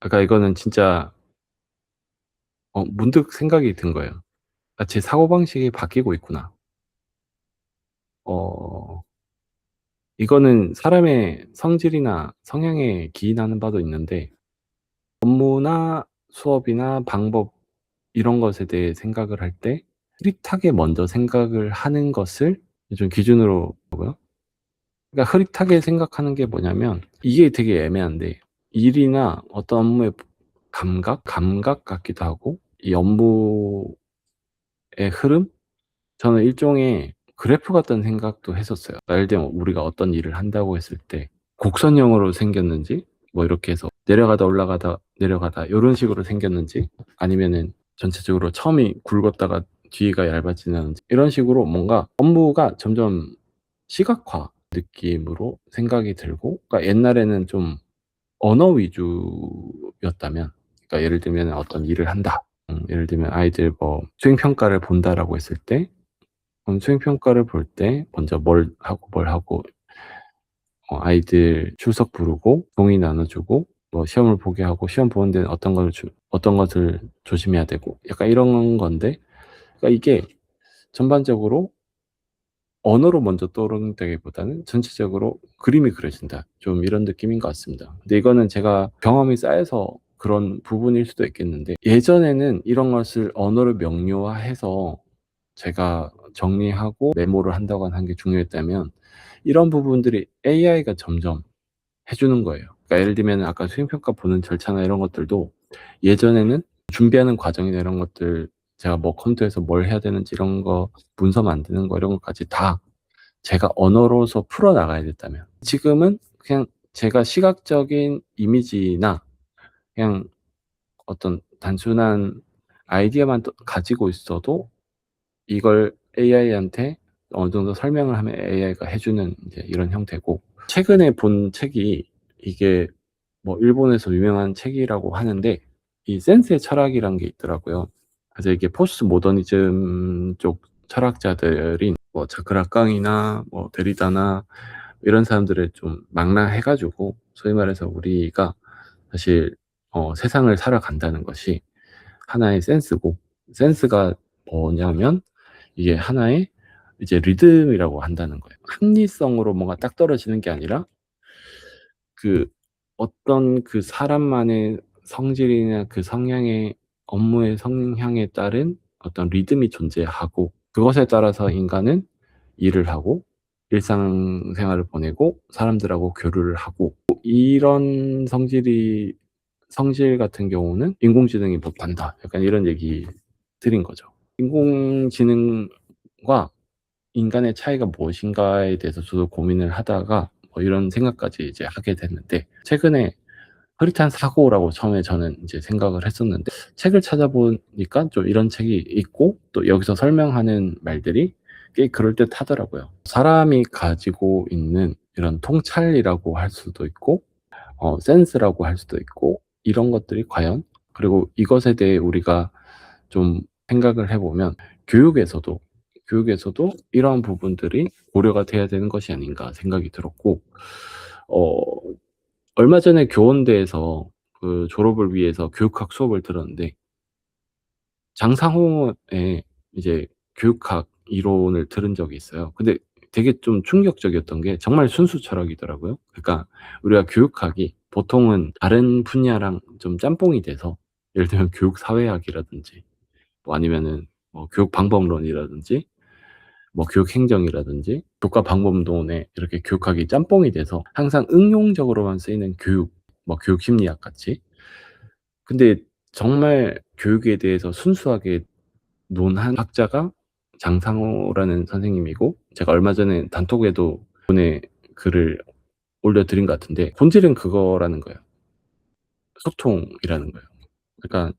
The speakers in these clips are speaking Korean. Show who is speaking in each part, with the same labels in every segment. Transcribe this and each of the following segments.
Speaker 1: 아까 이거는 진짜 문득 생각이 든 거예요. '아 제 사고방식이 바뀌고 있구나.' 어 이거는 사람의 성질이나 성향에 기인하는 바도 있는데 업무나 수업이나 방법 이런 것에 대해 생각을 할 때 흐릿하게 먼저 생각을 하는 것을 좀 기준으로 보고요. 그러니까 흐릿하게 생각하는 게 뭐냐면 이게 되게 애매한데 일이나 어떤 업무의 감각 같기도 하고 이 업무의 흐름? 저는 일종의 그래프 같다는 생각도 했었어요. 예를 들면 우리가 어떤 일을 한다고 했을 때 곡선형으로 생겼는지 뭐 이렇게 해서 내려가다 올라가다 내려가다 요런 식으로 생겼는지 아니면은 전체적으로 처음이 굵었다가 뒤가 얇아지는지 이런 식으로 뭔가 업무가 점점 시각화 느낌으로 생각이 들고 그러니까 옛날에는 좀 언어 위주였다면 그러니까 예를 들면 어떤 일을 한다. 예를 들면 아이들 뭐 수행 평가를 본다라고 했을 때 그럼 수행 평가를 볼 때 먼저 뭘 하고 아이들 출석 부르고 동의 나눠 주고 뭐 시험을 보게 하고 시험 보는 데는 어떤 것을 조심해야 되고 약간 이런 건데 그러니까 이게 전반적으로 언어로 먼저 떠오른다기보다는 전체적으로 그림이 그려진다. 좀 이런 느낌인 것 같습니다. 근데 이거는 제가 경험이 쌓여서 그런 부분일 수도 있겠는데 예전에는 이런 것을 언어로 명료화해서 제가 정리하고 메모를 한다거나 하는 게 중요했다면 이런 부분들이 AI가 점점 해 주는 거예요. 그러니까 예를 들면은 아까 수행평가 보는 절차나 이런 것들도 예전에는 준비하는 과정이나 이런 것들 제가 뭐 컴퓨터에서 뭘 해야 되는지 이런 거 문서 만드는 거 이런 것까지 다 제가 언어로서 풀어 나가야 됐다면 지금은 그냥 제가 시각적인 이미지나 그냥 어떤 단순한 아이디어만 또 가지고 있어도 이걸 AI한테 어느 정도 설명을 하면 AI가 해 주는 인제 이런 형태고 최근에 본 책이 이게 뭐 일본에서 유명한 책이라고 하는데 이 센스의 철학이라는 게 있더라고요. 그래서 이게 포스트 모더니즘 쪽 철학자들인 뭐 자크 라깡이나 뭐 데리다나 이런 사람들을 좀 망라해 가지고 소위 말해서 우리가 사실 세상을 살아간다는 것이 하나의 센스고 센스가 뭐냐면 이게 하나의 이제 리듬이라고 한다는 거예요. 합리성으로 뭔가 딱 떨어지는 게 아니라 그 어떤 그 사람만의 성질이나 그 성향의 업무의 성향에 따른 어떤 리듬이 존재하고 그것에 따라서 인간은 일을 하고 일상생활을 보내고 사람들하고 교류를 하고 이런 성질 같은 경우는 인공지능이 못한다. 약간 이런 얘기들인 거죠. 인공지능과 인간의 차이가 무엇인가에 대해서 저도 고민을 하다가 뭐 이런 생각까지 이제 하게 됐는데 최근에 흐릿한 사고라고 처음에 저는 이제 생각을 했었는데 책을 찾아보니까 좀 이런 책이 있고 또 여기서 설명하는 말들이 꽤 그럴듯하더라고요. 사람이 가지고 있는 이런 통찰이라고 할 수도 있고 센스라고 할 수도 있고 이런 것들이 과연 그리고 이것에 대해 우리가 좀 생각을 해 보면 교육에서도 이러한 부분들이 고려가 돼야 되는 것이 아닌가 생각이 들었고 어 얼마 전에 교원대에서 그 졸업을 위해서 교육학 수업을 들었는데 장상호의 이제 교육학 이론을 들은 적이 있어요. 근데 되게 좀 충격적이었던 게 정말 순수 철학이더라고요. 그러니까 우리가 교육학이 보통은 다른 분야랑 좀 짬뽕이 돼서 예를 들면 교육 사회학이라든지 뭐 아니면은 뭐 교육 방법론이라든지 뭐 교육 행정이라든지 교과 방법론에 이렇게 교육학이 짬뽕이 돼서 항상 응용적으로만 쓰이는 교육, 뭐 교육 심리학 같이. 근데 정말 교육에 대해서 순수하게 논한 학자가 장상호라는 선생님이고 제가 얼마 전에 단톡에도 분의 글을 올려드린 것 같은데 본질은 그거라는 거예요. 소통이라는 거예요. 그러니까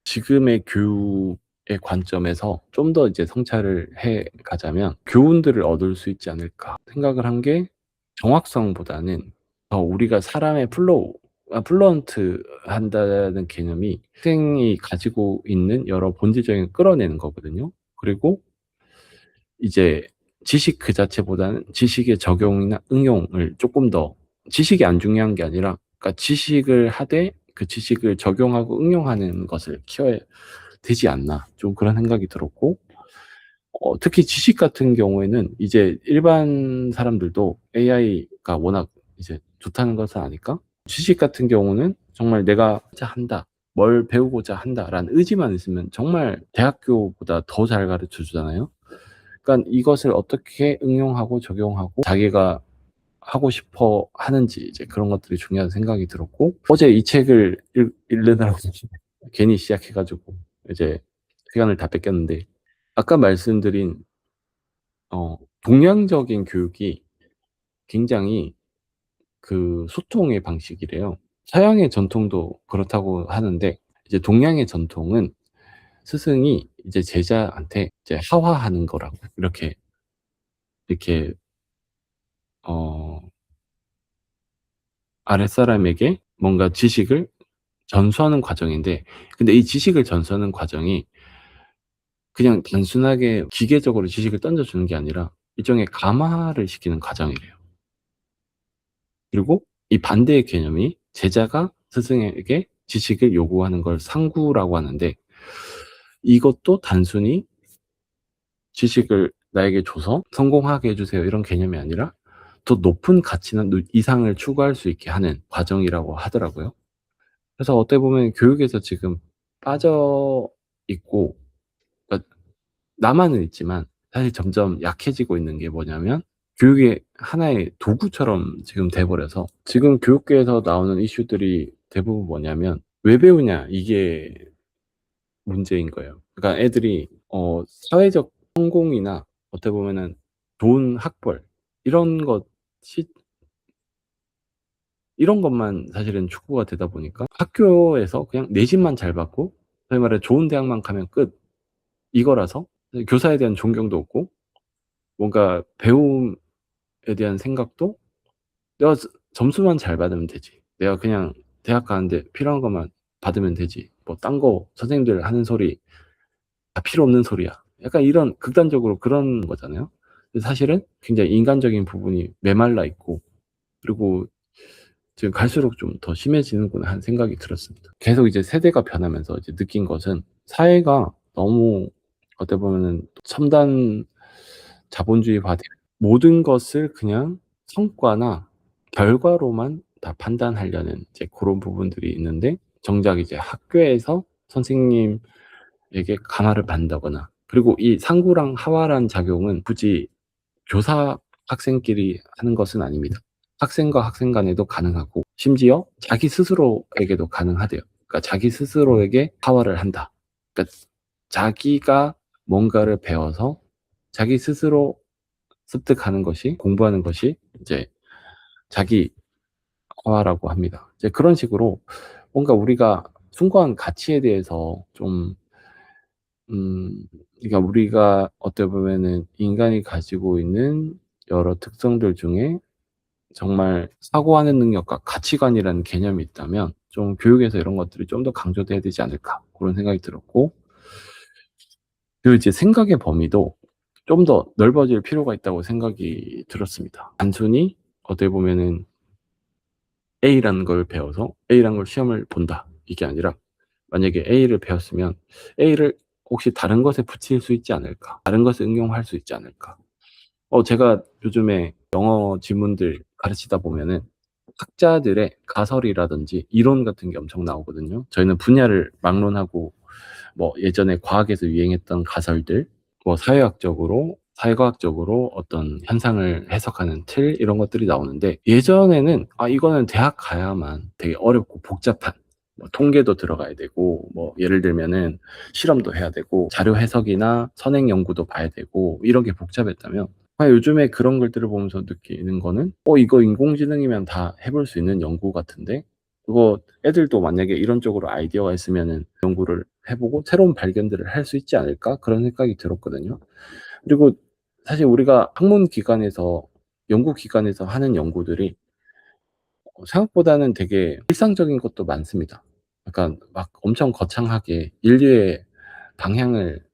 Speaker 1: 지금의 교육의 관점에서 좀 더 이제 성찰을 해 가자면 '교훈들을 얻을 수 있지 않을까.' 생각을 한 게 정확성보다는 우리가 사람의 플루언트 한다는 개념이 학생이 가지고 있는 여러 본질적인 걸 끌어내는 거거든요. 그리고 이제 지식 그 자체보다는 지식의 적용이나 응용을 쪼끔 더 지식이 안 중요한 게 아니라 그러니까 지식을 하되 그 지식을 적용하고 응용하는 것을 키워야 되지 않나, 좀 그런 생각이 들었고, 특히 지식 같은 경우에는 이제 일반 사람들도 AI가 워낙 이제 좋다는 것을 아니까 지식 같은 경우는 정말 '내가 하고자 한다. 뭘 배우고자 한다.'라는 의지만 있으면 정말 대학교보다 더 잘 가르쳐 주잖아요. 그러니까 이것을 어떻게 응용하고 적용하고 자기가 하고 싶어 하는지, 이제 그런 것들이 중요하다는 생각이 들었고, 어제 이 책을 읽느라고 괜히 시작해 가지고 이제 시간을 다 뺏겼는데, 아까 말씀드린 동양적인 교육이 굉장히 그 소통의 방식이래요. 서양의 전통도 그렇다고 하는데, 이제 동양의 전통은 스승이 이제 제자한테 이제 하화하는 거라고, 이렇게 어 아랫사람에게 뭔가 지식을 전수하는 과정인데, 근데 이 지식을 전수하는 과정이 그냥 단순하게 기계적으로 지식을 던져 주는 게 아니라 일종의 감화를 시키는 과정이래요. 그리고 이 반대의 개념이 제자가 스승에게 지식을 요구하는 걸 상구라고 하는데, 이것도 단순히 지식을 나에게 줘서 성공하게 해 주세요 이런 개념이 아니라 더 높은 가치나 이상을 추구할 수 있게 하는 과정이라고 하더라고요. 그래서 어떻게 보면 교육에서 지금 빠져 있고, 그러니까 남아는 있지만 사실 점점 약해지고 있는 게 뭐냐면, 교육의 하나의 도구처럼 지금 돼 버려서 지금 교육계에서 나오는 이슈들이 대부분 뭐냐면 '왜 배우냐.' 이게 문제인 거예요. 그러니까 애들이 사회적 성공이나 어떻게 보면은 좋은 학벌, 이런 것이 이런 것만 사실은 추구가 되다 보니까 학교에서 그냥 내신만 잘 받고 소위 말해 좋은 대학만 가면 끝, 이거라서 교사에 대한 존경도 없고, 뭔가 배움에 대한 생각도 '내가 점수만 잘 받으면 되지. 내가 그냥 대학 가는데 필요한 것만 받으면 되지. 뭐 딴 거 선생님들 하는 소리 다 필요 없는 소리야.' 약간 이런 극단적으로 그런 거잖아요. 근데 사실은 굉장히 인간적인 부분이 메말라 있고, 그리고 지금 갈수록 좀 더 심해지는구나 하는 생각이 들었습니다. 계속 이제 세대가 변하면서 이제 느낀 것은, 사회가 너무 어떻게 보면은 첨단 자본주의화돼 모든 것을 그냥 성과나 결과로만 다 판단하려는 이제 고런 부분들이 있는데, 정작 이제 학교에서 선생님에게 감화를 받는다거나, 그리고 이 상구랑 하와라는 작용은 굳이 교사 학생끼리 하는 것은 아닙니다. 학생과 학생 간에도 가능하고 심지어 자기 스스로에게도 가능하대요. 그러니까 자기 스스로에게 하와를 한다. 그러니까 자기가 뭔가를 배워서 자기 스스로 습득하는 것이, 공부하는 것이 이제 자기 하와라고 합니다. 이제 그런 식으로 뭔가 우리가 숭고한 가치에 대해서 좀 그러니까 우리가 어떻게 보면은 인간이 가지고 있는 여러 특성들 중에 정말 사고하는 능력과 가치관이라는 개념이 있다면 좀 교육에서 이런 것들이 좀 더 강조돼야 되지 않을까, 그런 생각이 들었고, 그리고 이제 생각의 범위도 좀 더 넓어질 필요가 있다고 생각이 들었습니다. 단순히 어떻게 보면은 A라는 걸 배워서 A라는 걸 시험을 본다, 이게 아니라 만약에 A를 배웠으면 A를 혹시 다른 것에 붙일 수 있지 않을까? 다른 것에 응용할 수 있지 않을까? 제가 요즘에 영어 지문들 가르치다 보면은 학자들의 가설이라든지 이론 같은 게 엄청 나오거든요. 저희는 분야를 막론하고 뭐 예전에 과학에서 유행했던 가설들, 뭐 사회과학적으로 어떤 현상을 해석하는 틀, 이런 것들이 나오는데, 예전에는 '아 이거는 대학 가야만 되게 어렵고 복잡한 뭐 통계도 들어가야 되고, 뭐 예를 들면은 실험도 해야 되고 자료 해석이나 선행 연구도 봐야 되고 이런 게 복잡했다면, 요즘에 그런 것들을 보면서 느끼는 거는 이거 인공지능이면 다 해볼 수 있는 연구 같은데, 그거 애들도 만약에 이런 쪽으로 아이디어가 있으면은 연구를 해 보고 새로운 발견들을 할 수 있지 않을까?' 그런 생각이 들었거든요. 그리고 사실 우리가 학문 기관에서, 연구 기관에서 하는 연구들이 생각보다는 되게 일상적인 것도 많습니다. 약간 막 엄청 거창하게 인류의 방향을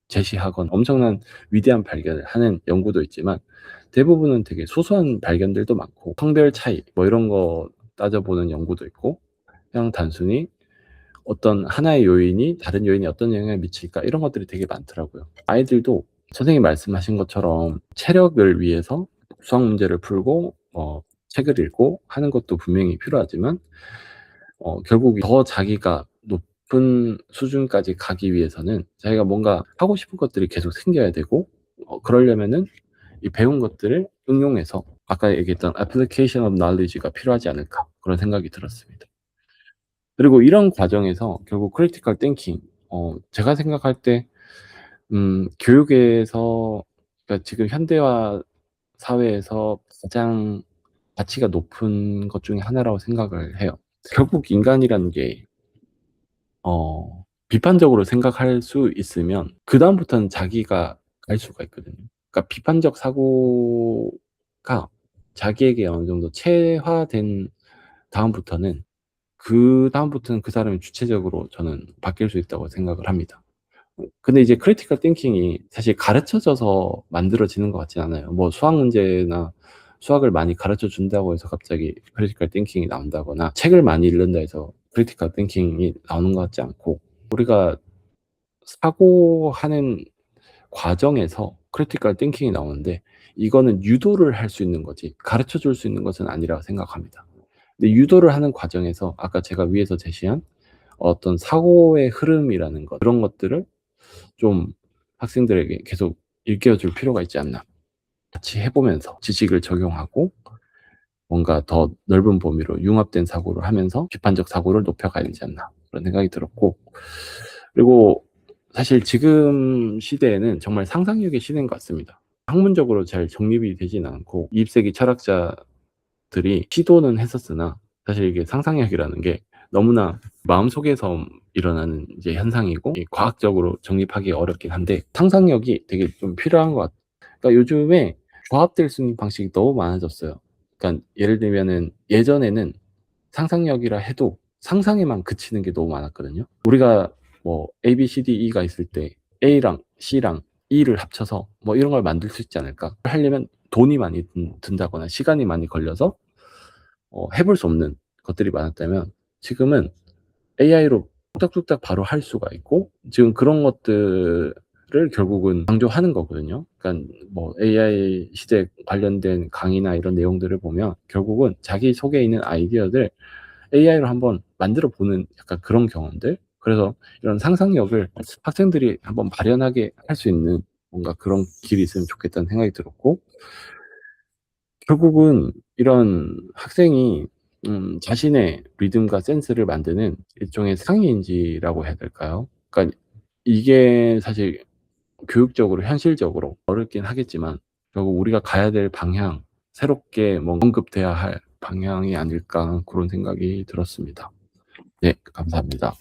Speaker 1: 제시하건 엄청난 위대한 발견을 하는 연구도 있지만, 대부분은 되게 소소한 발견들도 많고 성별 차이 뭐 이런 거 따져보는 연구도 있고 그냥 단순히 어떤 하나의 요인이 다른 요인이 어떤 영향을 미칠까 이런 것들이 되게 많더라고요. 아이들도 선생님이 말씀하신 것처럼 체력을 위해서 수학 문제를 풀고 책을 읽고 하는 것도 분명히 필요하지만 결국 더 자기가 높은 수준까지 가기 위해서는 자기가 뭔가 하고 싶은 것들이 계속 생겨야 되고 그러려면은 이 배운 것들을 응용해서 아까 얘기했던 application of knowledge가 필요하지 않을까 그런 생각이 들었습니다. 그리고 이런 과정에서 결국 critical thinking 제가 생각할 때 교육에서 그러니까 지금 현대화 사회에서 가장 가치가 높은 것 중에 하나라고 생각을 해요. 결국 인간이라는 게 비판적으로 생각할 수 있으면 그다음부터는 자기가 갈 수가 있거든요. 그러니까 비판적 사고가 자기에게 어느 정도 체화된 다음부터는 그다음부터는 그 사람이 주체적으로 저는 바뀔 수 있다고 생각을 합니다. 근데 이제 크리티컬 띵킹이 사실 가르쳐져서 만들어지는 것 같진 않아요. 뭐 수학 문제나 수학을 많이 가르쳐 준다고 해서 갑자기 크리티컬 띵킹이 나온다거나 책을 많이 읽는다 해서 크리티컬 띵킹이 나오는 것 같지 않고 우리가 사고하는 과정에서 크리티컬 띵킹이 나오는데 이거는 유도를 할 수 있는 거지 가르쳐 줄 수 있는 것은 아니라고 생각합니다. 근데 유도를 하는 과정에서 아까 제가 위에서 제시한 어떤 사고의 흐름이라는 것 그런 것들을 좀 학생들에게 계속 일깨워 줄 필요가 있지 않나. 같이 해 보면서 지식을 적용하고 뭔가 더 넓은 범위로 융합된 사고를 하면서 비판적 사고를 높여 가야 되지 않나 그런 생각이 들었고 그리고 사실 지금 시대에는 정말 상상력의 시대인 것 같습니다. 학문적으로 잘 정립이 되진 않고 20 세기 철학자들이 시도는 했었으나 사실 이게 상상력이라는 게 너무나 마음속에서 일어나는 이제 현상이고 과학적으로 정립하기 어렵긴 한데 상상력이 되게 좀 필요한 것 같아요. 그러니까 요즘에 조합될 수 있는 방식이 너무 많아졌어요. 그러니까 예를 들면은 예전에는 상상력이라 해도 상상에만 그치는 게 너무 많았거든요. 우리가 뭐 A, B, C, D, E가 있을 때 A랑 C랑 E를 합쳐서 뭐 이런 걸 만들 수 있지 않을까? 하려면 돈이 많이 든다거나 시간이 많이 걸려서 해볼 수 없는 것들이 많았다면 지금은 AI로 뚝딱뚝딱 바로 할 수가 있고 지금 그런 것들을 결국은 강조하는 거거든요. 그러니까 뭐 AI 시대 관련된 강의나 이런 내용들을 보면 결국은 자기 속에 있는 아이디어들 AI로 한번 만들어 보는 약간 그런 경험들. 그래서 이런 상상력을 학생들이 한번 발현하게 할 수 있는 뭔가 그런 길이 있으면 좋겠다는 생각이 들었고 결국은 이런 학생이 자신의 리듬과 센스를 만드는 일종의 상해인지라고 해야 될까요? 그러니까 이게 사실 교육적으로 현실적으로 어렵긴 하겠지만 결국 우리가 가야 될 방향, 새롭게 뭐 언급돼야 할 방향이 아닐까 그런 생각이 들었습니다. 네, 감사합니다.